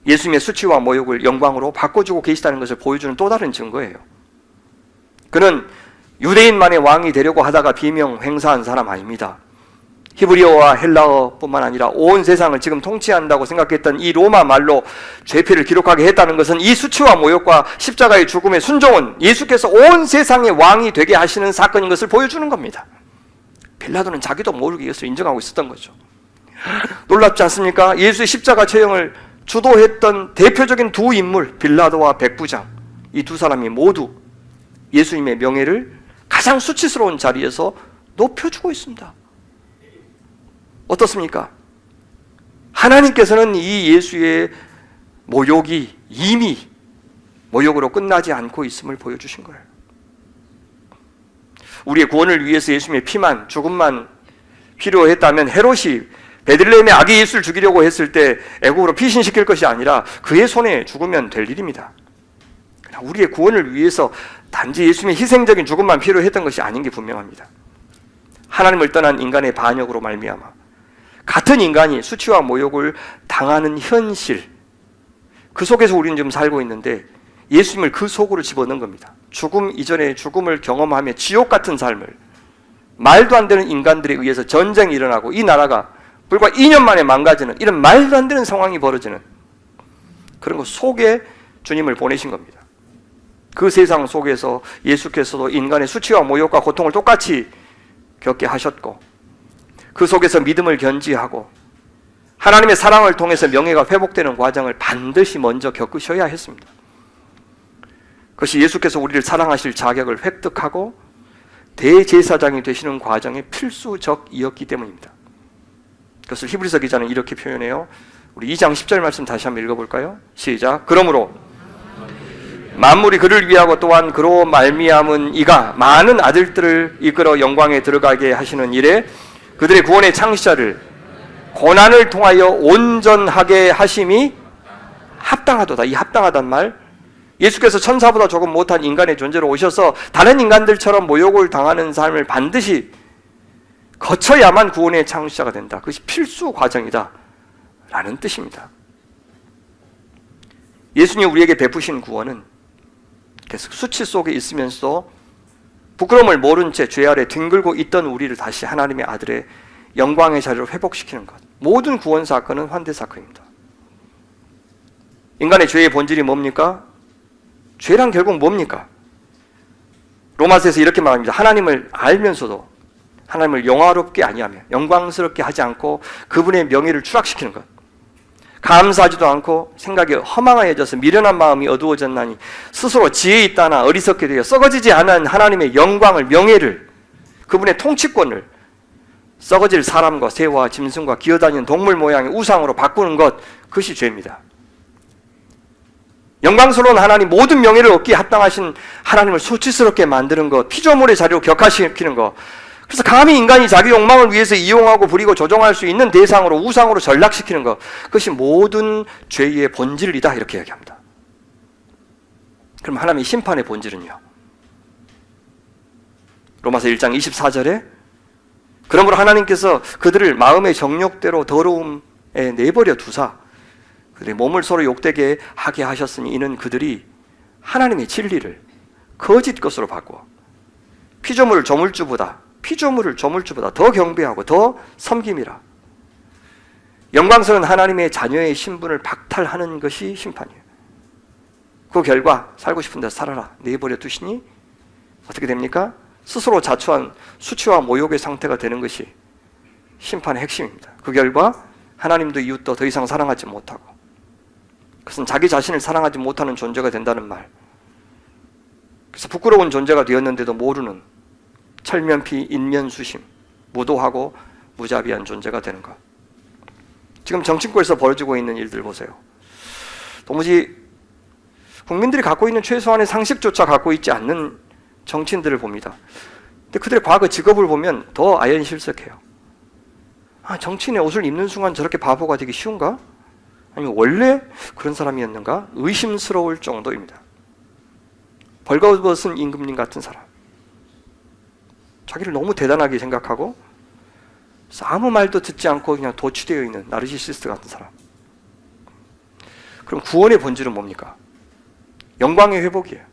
[SPEAKER 1] 예수님의 수치와 모욕을 영광으로 바꿔주고 계시다는 것을 보여주는 또 다른 증거예요. 그는 유대인만의 왕이 되려고 하다가 비명 행사한 사람 아닙니다. 히브리어와 헬라어뿐만 아니라 온 세상을 지금 통치한다고 생각했던 이 로마 말로 죄패를 기록하게 했다는 것은 이 수치와 모욕과 십자가의 죽음의 순종은 예수께서 온 세상의 왕이 되게 하시는 사건인 것을 보여주는 겁니다. 빌라도는 자기도 모르게 이것을 인정하고 있었던 거죠. 놀랍지 않습니까? 예수의 십자가 처형을 주도했던 대표적인 두 인물, 빌라도와 백부장, 이 두 사람이 모두 예수님의 명예를 가장 수치스러운 자리에서 높여주고 있습니다. 어떻습니까? 하나님께서는 이 예수의 모욕이 이미 모욕으로 끝나지 않고 있음을 보여주신 거예요. 우리의 구원을 위해서 예수님의 피만, 죽음만 필요했다면 헤롯이 베들레헴에 아기 예수를 죽이려고 했을 때 애국으로 피신시킬 것이 아니라 그의 손에 죽으면 될 일입니다. 우리의 구원을 위해서 단지 예수님의 희생적인 죽음만 필요했던 것이 아닌 게 분명합니다. 하나님을 떠난 인간의 반역으로 말미암아 같은 인간이 수치와 모욕을 당하는 현실, 그 속에서 우리는 지금 살고 있는데 예수님을 그 속으로 집어넣은 겁니다. 죽음 이전에 죽음을 경험하며 지옥 같은 삶을, 말도 안 되는 인간들에 의해서 전쟁이 일어나고 이 나라가 불과 2년 만에 망가지는 이런 말도 안 되는 상황이 벌어지는 그런 것 속에 주님을 보내신 겁니다. 그 세상 속에서 예수께서도 인간의 수치와 모욕과 고통을 똑같이 겪게 하셨고, 그 속에서 믿음을 견지하고 하나님의 사랑을 통해서 명예가 회복되는 과정을 반드시 먼저 겪으셔야 했습니다. 그것이 예수께서 우리를 사랑하실 자격을 획득하고 대제사장이 되시는 과정의 필수적이었기 때문입니다. 그것을 히브리서 기자는 이렇게 표현해요. 우리 2장 10절 말씀 다시 한번 읽어볼까요? 시작. 그러므로 만물이 그를 위하고 또한 그로 말미암은 이가 많은 아들들을 이끌어 영광에 들어가게 하시는 일에 그들의 구원의 창시자를 고난을 통하여 온전하게 하심이 합당하도다. 이 합당하단 말, 예수께서 천사보다 조금 못한 인간의 존재로 오셔서 다른 인간들처럼 모욕을 당하는 삶을 반드시 거쳐야만 구원의 창시자가 된다. 그것이 필수 과정이다 라는 뜻입니다. 예수님이 우리에게 베푸신 구원은 계속 수치 속에 있으면서 부끄러움을 모른 채 죄 아래 뒹굴고 있던 우리를 다시 하나님의 아들의 영광의 자리로 회복시키는 것. 모든 구원 사건은 환대 사건입니다. 인간의 죄의 본질이 뭡니까? 죄란 결국 뭡니까? 로마서에서 이렇게 말합니다. 하나님을 알면서도 하나님을 영화롭게 아니하며 영광스럽게 하지 않고 그분의 명예를 추락시키는 것. 감사하지도 않고 생각이 허망해져서 미련한 마음이 어두워졌나니 스스로 지혜 있다나 어리석게 되어 썩어지지 않은 하나님의 영광을, 명예를, 그분의 통치권을 썩어질 사람과 새와 짐승과 기어다니는 동물 모양의 우상으로 바꾸는 것, 그것이 죄입니다. 영광스러운 하나님, 모든 명예를 얻기에 합당하신 하나님을 수치스럽게 만드는 것, 피조물의 자리로 격화시키는 것, 그래서 감히 인간이 자기 욕망을 위해서 이용하고 부리고 조종할 수 있는 대상으로, 우상으로 전락시키는 것, 그것이 모든 죄의 본질이다, 이렇게 얘기합니다. 그럼 하나님의 심판의 본질은요? 로마서 1장 24절에 그러므로 하나님께서 그들을 마음의 정욕대로 더러움에 내버려 두사 그들의 몸을 서로 욕되게 하게 하셨으니 이는 그들이 하나님의 진리를 거짓 것으로 바꾸어 피조물을 조물주보다 더 경배하고 더 섬김이라. 영광스러운 하나님의 자녀의 신분을 박탈하는 것이 심판이에요. 그 결과 살고 싶은 데 살아라 내버려 두시니 어떻게 됩니까? 스스로 자초한 수치와 모욕의 상태가 되는 것이 심판의 핵심입니다. 그 결과 하나님도 이웃도 더 이상 사랑하지 못하고, 그것은 자기 자신을 사랑하지 못하는 존재가 된다는 말. 그래서 부끄러운 존재가 되었는데도 모르는 철면피, 인면수심, 무도하고 무자비한 존재가 되는 것. 지금 정치권에서 벌어지고 있는 일들 보세요. 도무지 국민들이 갖고 있는 최소한의 상식조차 갖고 있지 않는 정치인들을 봅니다. 근데 그들의 과거 직업을 보면 더 아연실색해요. 정치인의 옷을 입는 순간 저렇게 바보가 되기 쉬운가? 아니면 원래 그런 사람이었는가? 의심스러울 정도입니다. 벌거벗은 임금님 같은 사람, 자기를 너무 대단하게 생각하고 아무 말도 듣지 않고 그냥 도취되어 있는 나르시시스트 같은 사람. 그럼 구원의 본질은 뭡니까? 영광의 회복이에요.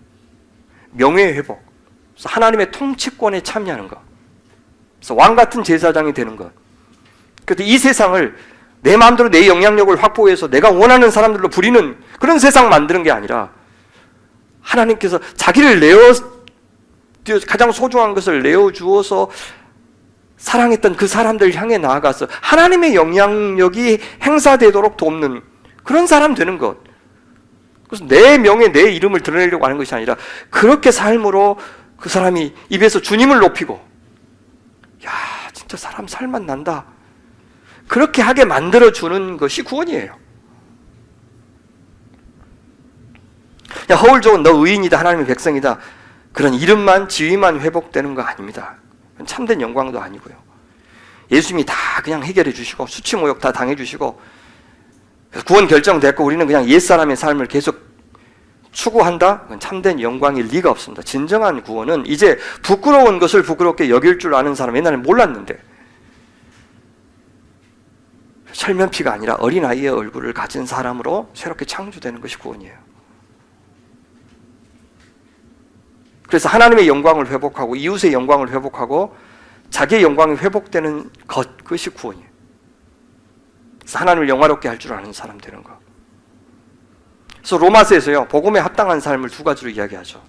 [SPEAKER 1] 명예의 회복. 그래서 하나님의 통치권에 참여하는 것. 그래서 왕 같은 제사장이 되는 것. 그런데 이 세상을 내 마음대로 내 영향력을 확보해서 내가 원하는 사람들로 부리는 그런 세상 만드는 게 아니라 하나님께서 자기를 가장 소중한 것을 내어주어서 사랑했던 그 사람들 향해 나아가서 하나님의 영향력이 행사되도록 돕는 그런 사람 되는 것. 그래서 내 명예, 내 이름을 드러내려고 하는 것이 아니라 그렇게 삶으로 그 사람이 입에서 주님을 높이고, 야, 진짜 사람 살맛 난다, 그렇게 하게 만들어주는 것이 구원이에요. 야, 허울 좋은 너 의인이다, 하나님의 백성이다, 그런 이름만, 지위만 회복되는 거 아닙니다. 참된 영광도 아니고요. 예수님이 다 그냥 해결해 주시고 수치 모욕 다 당해 주시고 구원 결정됐고 우리는 그냥 옛사람의 삶을 계속 추구한다? 그건 참된 영광일 리가 없습니다. 진정한 구원은 이제 부끄러운 것을 부끄럽게 여길 줄 아는 사람, 옛날에 몰랐는데 철면피가 아니라 어린아이의 얼굴을 가진 사람으로 새롭게 창조되는 것이 구원이에요. 그래서 하나님의 영광을 회복하고 이웃의 영광을 회복하고 자기의 영광이 회복되는 그것이 구원이에요. 그래서 하나님을 영화롭게 할 줄 아는 사람 되는 것. 그래서 로마서에서요, 복음에 합당한 삶을 두 가지로 이야기하죠.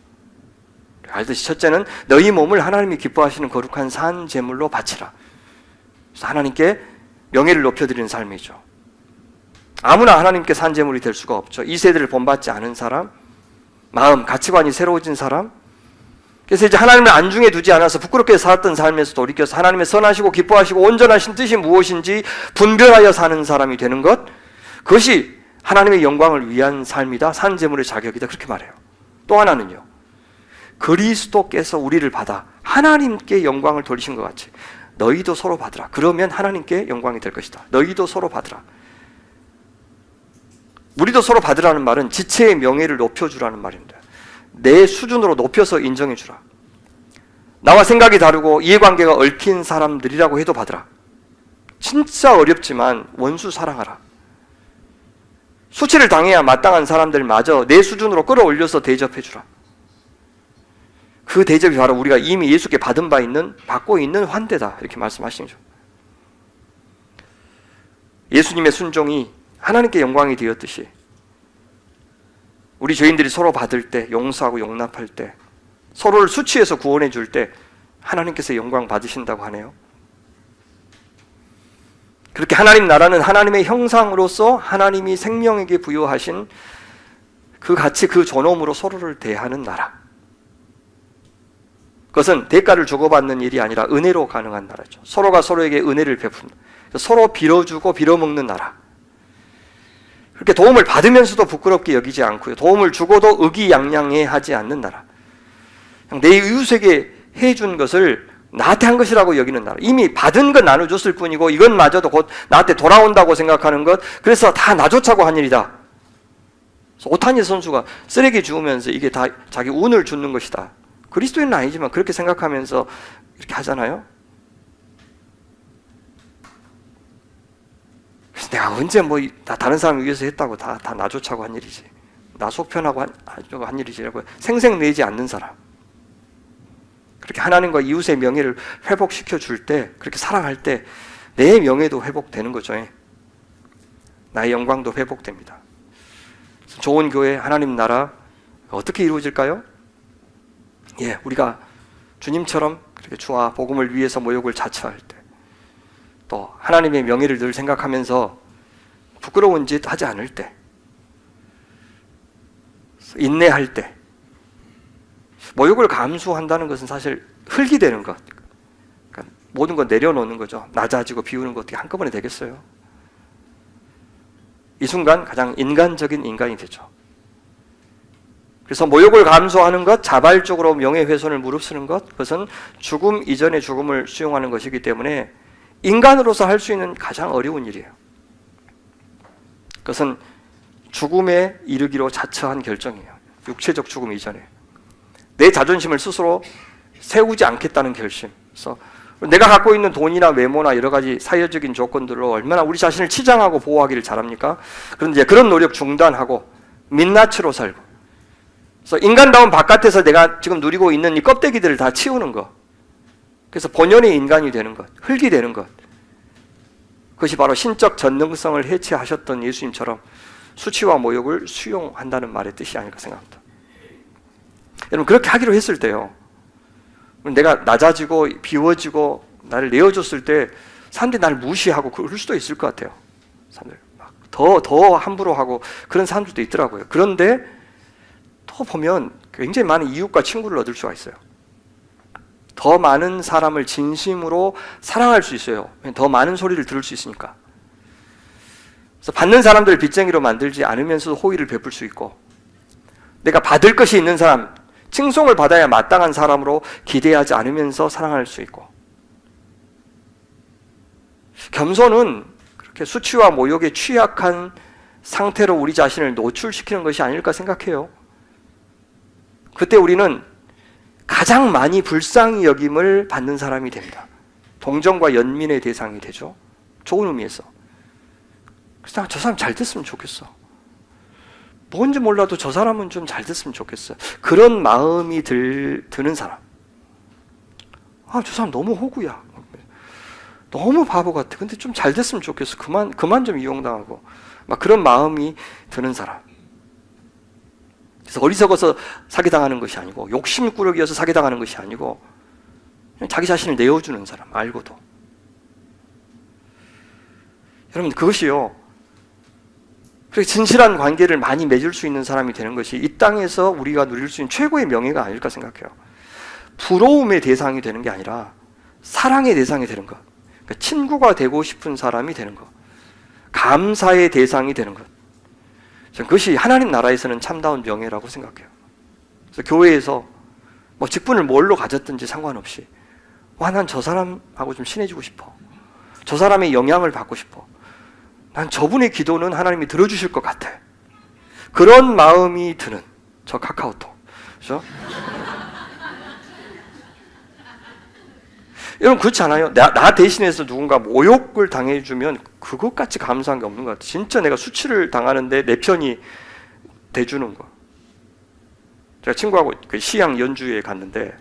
[SPEAKER 1] 알듯이 첫째는 너희 몸을 하나님이 기뻐하시는 거룩한 산 제물로 바치라. 그래서 하나님께 명예를 높여드리는 삶이죠. 아무나 하나님께 산 제물이 될 수가 없죠. 이 세대를 본받지 않은 사람, 마음, 가치관이 새로워진 사람. 그래서 이제 하나님을 안중에 두지 않아서 부끄럽게 살았던 삶에서 돌이켜서 하나님의 선하시고 기뻐하시고 온전하신 뜻이 무엇인지 분별하여 사는 사람이 되는 것, 그것이 하나님의 영광을 위한 삶이다, 산 제물의 자격이다, 그렇게 말해요. 또 하나는요, 그리스도께서 우리를 받아 하나님께 영광을 돌리신 것 같이 너희도 서로 받으라. 그러면 하나님께 영광이 될 것이다. 너희도 서로 받으라. 우리도 서로 받으라는 말은 지체의 명예를 높여주라는 말입니다. 내 수준으로 높여서 인정해 주라. 나와 생각이 다르고 이해관계가 얽힌 사람들이라고 해도 받으라. 진짜 어렵지만 원수 사랑하라. 수치를 당해야 마땅한 사람들마저 내 수준으로 끌어올려서 대접해 주라. 그 대접이 바로 우리가 이미 예수께 받은 바 있는, 받고 있는 환대다, 이렇게 말씀하시는 거죠. 예수님의 순종이 하나님께 영광이 되었듯이 우리 죄인들이 서로 받을 때, 용서하고 용납할 때, 서로를 수치해서 구원해 줄 때 하나님께서 영광 받으신다고 하네요. 그렇게 하나님 나라는 하나님의 형상으로서 하나님이 생명에게 부여하신 그 가치, 그 존엄으로 서로를 대하는 나라. 그것은 대가를 주고받는 일이 아니라 은혜로 가능한 나라죠. 서로가 서로에게 은혜를 베푼다. 서로 빌어주고 빌어먹는 나라. 그렇게 도움을 받으면서도 부끄럽게 여기지 않고요, 도움을 주고도 의기양양해하지 않는 나라. 내 이웃에게 해준 것을 나한테 한 것이라고 여기는 나라. 이미 받은 건 나눠줬을 뿐이고 이것마저도 곧 나한테 돌아온다고 생각하는 것, 그래서 다 나좋자고 한 일이다. 오타니 선수가 쓰레기 주우면서 이게 다 자기 운을 주는 것이다. 그리스도인은 아니지만 그렇게 생각하면서 이렇게 하잖아요. 그래서 내가 언제 다 다른 사람을 위해서 했다고 다 나좋자고 한 일이지, 나 속편하고 한 일이지라고 생색내지 않는 사람. 그렇게 하나님과 이웃의 명예를 회복시켜 줄 때, 그렇게 사랑할 때 내 명예도 회복되는 거죠. 나의 영광도 회복됩니다. 좋은 교회, 하나님 나라 어떻게 이루어질까요? 우리가 주님처럼 그렇게 주와 복음을 위해서 모욕을 자처할 때, 또 하나님의 명예를 늘 생각하면서 부끄러운 짓 하지 않을 때, 인내할 때, 모욕을 감수한다는 것은 사실 흙이 되는 것, 그러니까 모든 걸 내려놓는 거죠. 낮아지고 비우는 것 어떻게 한꺼번에 되겠어요? 이 순간 가장 인간적인 인간이 되죠. 그래서 모욕을 감수하는 것, 자발적으로 명예훼손을 무릅쓰는 것, 그것은 죽음 이전의 죽음을 수용하는 것이기 때문에 인간으로서 할 수 있는 가장 어려운 일이에요. 그것은 죽음에 이르기로 자처한 결정이에요. 육체적 죽음 이전에 내 자존심을 스스로 세우지 않겠다는 결심. 그래서 내가 갖고 있는 돈이나 외모나 여러 가지 사회적인 조건들로 얼마나 우리 자신을 치장하고 보호하기를 잘합니까? 그런데 그런 노력 중단하고 민낯으로 살고, 그래서 인간다운 바깥에서 내가 지금 누리고 있는 이 껍데기들을 다 치우는 것, 그래서 본연의 인간이 되는 것, 흙이 되는 것, 그것이 바로 신적 전능성을 해체하셨던 예수님처럼 수치와 모욕을 수용한다는 말의 뜻이 아닐까 생각합니다. 여러분, 그렇게 하기로 했을 때요, 내가 낮아지고 비워지고 나를 내어줬을 때 사람들이 나를 무시하고 그럴 수도 있을 것 같아요. 사람들 막 더 함부로 하고 그런 사람들도 있더라고요. 그런데 또 보면 굉장히 많은 이웃과 친구를 얻을 수가 있어요. 더 많은 사람을 진심으로 사랑할 수 있어요. 더 많은 소리를 들을 수 있으니까. 그래서 받는 사람들을 빚쟁이로 만들지 않으면서도 호의를 베풀 수 있고, 내가 받을 것이 있는 사람, 칭송을 받아야 마땅한 사람으로 기대하지 않으면서 사랑할 수 있고, 겸손은 그렇게 수치와 모욕에 취약한 상태로 우리 자신을 노출시키는 것이 아닐까 생각해요. 그때 우리는 가장 많이 불쌍히 여김을 받는 사람이 됩니다. 동정과 연민의 대상이 되죠. 좋은 의미에서. 그래서 저 사람 잘 됐으면 좋겠어. 뭔지 몰라도 저 사람은 좀 잘 됐으면 좋겠어. 그런 마음이 드는 사람. 저 사람 너무 호구야. 너무 바보 같아. 근데 좀 잘 됐으면 좋겠어. 그만 좀 이용당하고. 막 그런 마음이 드는 사람. 그래서 어리석어서 사기당하는 것이 아니고, 욕심꾸러기여서 사기당하는 것이 아니고, 그냥 자기 자신을 내어주는 사람, 알고도. 여러분, 그것이요, 그렇게 진실한 관계를 많이 맺을 수 있는 사람이 되는 것이 이 땅에서 우리가 누릴 수 있는 최고의 명예가 아닐까 생각해요. 부러움의 대상이 되는 게 아니라 사랑의 대상이 되는 것. 그러니까 친구가 되고 싶은 사람이 되는 것. 감사의 대상이 되는 것. 저는 그것이 하나님 나라에서는 참다운 명예라고 생각해요. 그래서 교회에서 뭐 직분을 뭘로 가졌든지 상관없이, 난 저 사람하고 좀 친해지고 싶어. 저 사람의 영향을 받고 싶어. 난 저분의 기도는 하나님이 들어주실 것 같아. 그런 마음이 드는 저 카카오톡. 그렇죠? 여러분, 그렇지 않아요? 나 대신해서 누군가 모욕을 당해주면 그것같이 감사한 게 없는 것 같아요. 진짜 내가 수치를 당하는데 내 편이 돼주는 거. 제가 친구하고 그 시향 연주에 갔는데,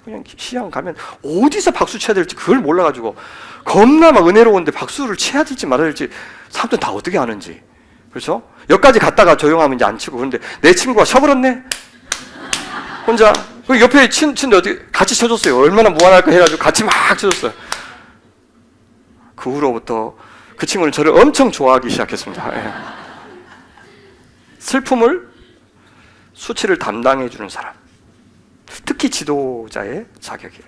[SPEAKER 1] 그냥 시향 가면 어디서 박수 쳐야 될지 그걸 몰라가지고 겁나 막 은혜로운데 박수를 쳐야 될지 말아야 될지 사람들은 다 어떻게 아는지. 그렇죠? 여기까지 갔다가 조용하면 이제 안 치고. 그런데 내 친구가 쳐버렸네? 혼자. 그 옆에 친데 어떻게 같이 쳐줬어요. 얼마나 무한할까 해가지고 같이 막 쳐줬어요. 그 후로부터 그 친구는 저를 엄청 좋아하기 시작했습니다. 예. 슬픔을, 수치를 담당해주는 사람. 특히 지도자의 자격이에요.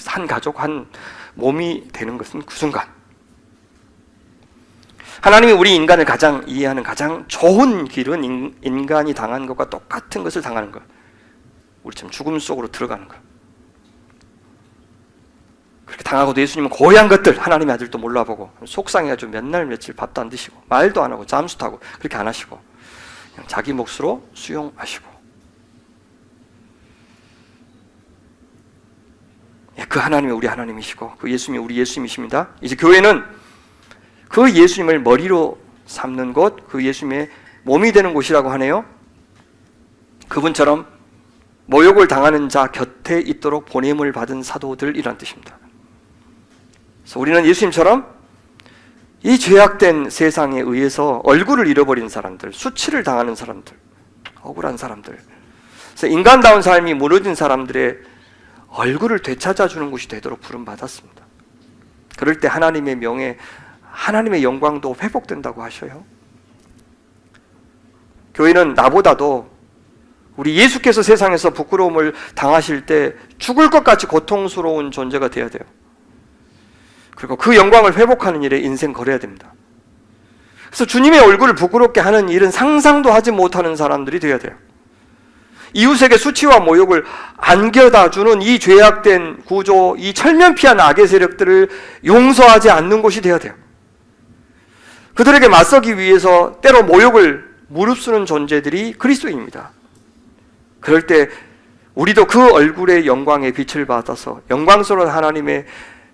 [SPEAKER 1] 한 가족, 한 몸이 되는 것은 그 순간. 하나님이 우리 인간을 가장 이해하는 가장 좋은 길은 인간이 당한 것과 똑같은 것을 당하는 것. 우리처럼 죽음 속으로 들어가는 것. 그렇게 당하고도 예수님은 고귀한 것들, 하나님의 아들도 몰라보고 속상해가지고 몇 날 며칠 밥도 안 드시고 말도 안 하고 잠수 타고 그렇게 안 하시고 그냥 자기 몫으로 수용하시고. 그 하나님이 우리 하나님이시고 그 예수님이 우리 예수님이십니다. 이제 교회는 그 예수님을 머리로 삼는 곳, 그 예수님의 몸이 되는 곳이라고 하네요. 그분처럼 모욕을 당하는 자 곁에 있도록 보냄을 받은 사도들이란 뜻입니다. 그래서 우리는 예수님처럼 이 죄악된 세상에 의해서 얼굴을 잃어버린 사람들, 수치를 당하는 사람들, 억울한 사람들, 그래서 인간다운 삶이 무너진 사람들의 얼굴을 되찾아주는 곳이 되도록 부름받았습니다. 그럴 때 하나님의 명예, 하나님의 영광도 회복된다고 하셔요. 교회는 나보다도 우리 예수께서 세상에서 부끄러움을 당하실 때 죽을 것 같이 고통스러운 존재가 되어야 돼요. 그리고 그 영광을 회복하는 일에 인생 걸어야 됩니다. 그래서 주님의 얼굴을 부끄럽게 하는 일은 상상도 하지 못하는 사람들이 되어야 돼요. 이웃에게 수치와 모욕을 안겨다주는 이 죄악된 구조, 이 철면피한 악의 세력들을 용서하지 않는 곳이 되어야 돼요. 그들에게 맞서기 위해서 때로 모욕을 무릅쓰는 존재들이 그리스도인입니다. 그럴 때 우리도 그 얼굴의 영광의 빛을 받아서 영광스러운 하나님의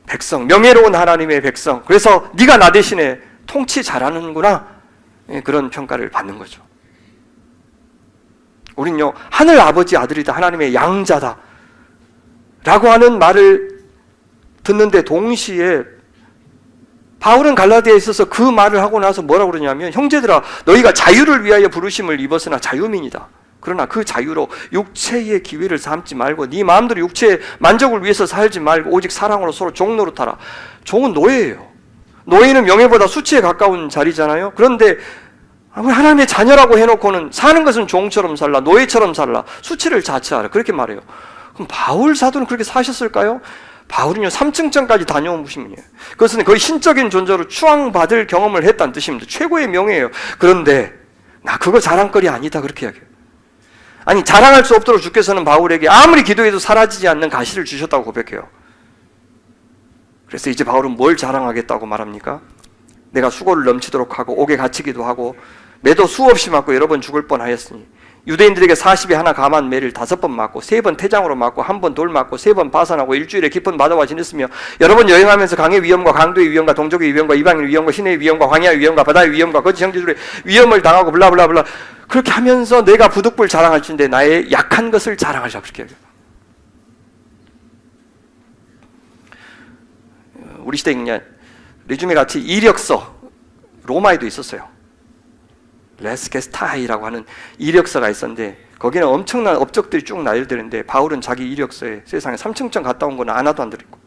[SPEAKER 1] 백성, 명예로운 하나님의 백성, 그래서 네가 나 대신에 통치 잘하는구나, 그런 평가를 받는 거죠. 우린요, 하늘 아버지 아들이다, 하나님의 양자다 라고 하는 말을 듣는데 동시에 바울은 갈라디아에 있어서 그 말을 하고 나서 뭐라고 그러냐면, 형제들아 너희가 자유를 위하여 부르심을 입었으나 자유민이다. 그러나 그 자유로 육체의 기회를 삼지 말고 네 마음대로 육체의 만족을 위해서 살지 말고 오직 사랑으로 서로 종노릇하라. 종은 노예예요. 노예는 명예보다 수치에 가까운 자리잖아요. 그런데 하나님의 자녀라고 해놓고는 사는 것은 종처럼 살라, 노예처럼 살라, 수치를 자처하라, 그렇게 말해요. 그럼 바울 사도는 그렇게 사셨을까요? 바울은요 3층전까지 다녀온 분이에요. 그것은 거의 신적인 존재로 추앙받을 경험을 했다는 뜻입니다. 최고의 명예예요. 그런데 나 그거 자랑거리 아니다, 그렇게 이야기해요. 아니, 자랑할 수 없도록 주께서는 바울에게 아무리 기도해도 사라지지 않는 가시를 주셨다고 고백해요. 그래서 이제 바울은 뭘 자랑하겠다고 말합니까? 내가 수고를 넘치도록 하고 옥에 갇히기도 하고 매도 수없이 맞고 여러 번 죽을 뻔하였으니 유대인들에게 40에 하나 감한 매를 5번 맞고 3번 태장으로 맞고 1번 돌 맞고 3번 파산하고 일주일에 깊은 바다와 지냈으며 여러 번 여행하면서 강의 위험과 강도의 위험과 동족의 위험과 이방인의 위험과 신의 위험과 황야의 위험과 바다의 위험과 거짓 형제들의 위험을 당하고 블라블라블라 그렇게 하면서 내가 부득불 자랑할진대 나의 약한 것을 자랑하자 그렇게 해요. 우리 시대에 그냥 리주메 같이 이력서 로마에도 있었어요. 레스게스타이라고 하는 이력서가 있었는데 거기는 엄청난 업적들이 쭉 나열되는데 바울은 자기 이력서에 세상에 3층쯤 갔다 온 거는 하나도 안 들었고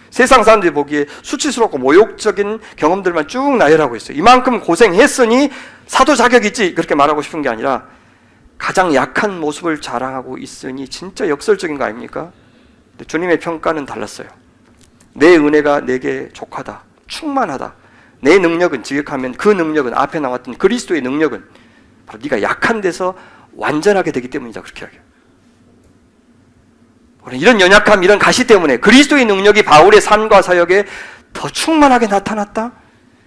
[SPEAKER 1] 세상 사람들이 보기에 수치스럽고 모욕적인 경험들만 쭉 나열하고 있어요. 이만큼 고생했으니 사도 자격 있지 그렇게 말하고 싶은 게 아니라 가장 약한 모습을 자랑하고 있으니 진짜 역설적인 거 아닙니까? 근데 주님의 평가는 달랐어요. 내 은혜가 내게 족하다, 충만하다. 내 능력은 지극하면 그 능력은 앞에 나왔던 그리스도의 능력은 바로 네가 약한 데서 완전하게 되기 때문이다 그렇게 하게. 이런 연약함, 이런 가시 때문에 그리스도의 능력이 바울의 삶과 사역에 더 충만하게 나타났다.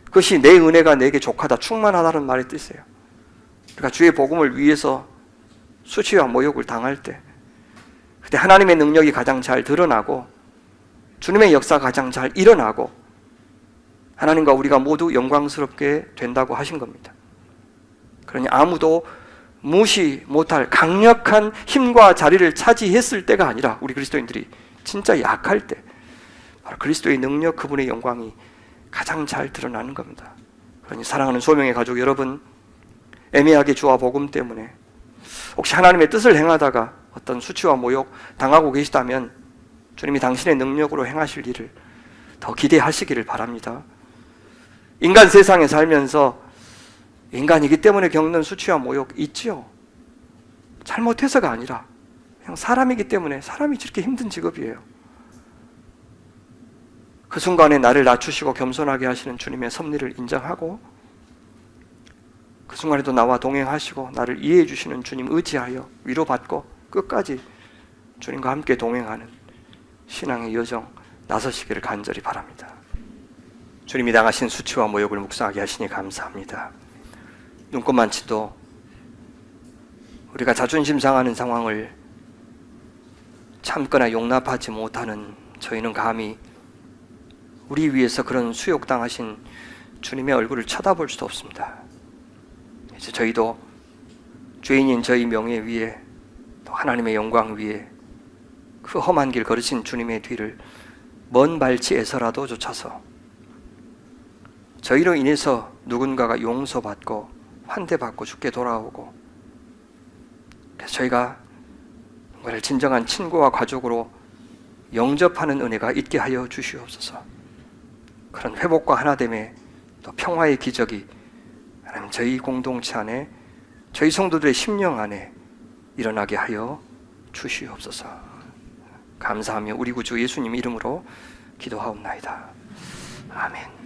[SPEAKER 1] 그것이 내 은혜가 내게 족하다, 충만하다는 말의 뜻이에요. 그러니까 주의 복음을 위해서 수치와 모욕을 당할 때 그때 하나님의 능력이 가장 잘 드러나고 주님의 역사가 가장 잘 일어나고 하나님과 우리가 모두 영광스럽게 된다고 하신 겁니다. 그러니 아무도 무시 못할 강력한 힘과 자리를 차지했을 때가 아니라 우리 그리스도인들이 진짜 약할 때 바로 그리스도의 능력, 그분의 영광이 가장 잘 드러나는 겁니다. 그러니 사랑하는 소명의 가족 여러분, 애매하게 주와 복음 때문에 혹시 하나님의 뜻을 행하다가 어떤 수치와 모욕 당하고 계시다면 주님이 당신의 능력으로 행하실 일을 더 기대하시기를 바랍니다. 인간 세상에 살면서 인간이기 때문에 겪는 수치와 모욕 있지요. 잘못해서가 아니라 그냥 사람이기 때문에 사람이 저렇게 힘든 직업이에요. 그 순간에 나를 낮추시고 겸손하게 하시는 주님의 섭리를 인정하고 그 순간에도 나와 동행하시고 나를 이해해 주시는 주님 의지하여 위로받고 끝까지 주님과 함께 동행하는 신앙의 여정 나서시기를 간절히 바랍니다. 주님이 당하신 수치와 모욕을 묵상하게 하시니 감사합니다. 눈꼽만치도 우리가 자존심 상하는 상황을 참거나 용납하지 못하는 저희는 감히 우리 위해서 그런 수욕당하신 주님의 얼굴을 쳐다볼 수도 없습니다. 이제 저희도 죄인인 저희 명예 위에 또 하나님의 영광 위에 그 험한 길 걸으신 주님의 뒤를 먼 발치에서라도 쫓아서 저희로 인해서 누군가가 용서받고 환대받고 죽게 돌아오고 그래서 저희가 그를 진정한 친구와 가족으로 영접하는 은혜가 있게 하여 주시옵소서. 그런 회복과 하나됨의 또 평화의 기적이 하나님 저희 공동체 안에 저희 성도들의 심령 안에 일어나게 하여 주시옵소서. 감사하며 우리 구주 예수님 이름으로 기도하옵나이다. 아멘.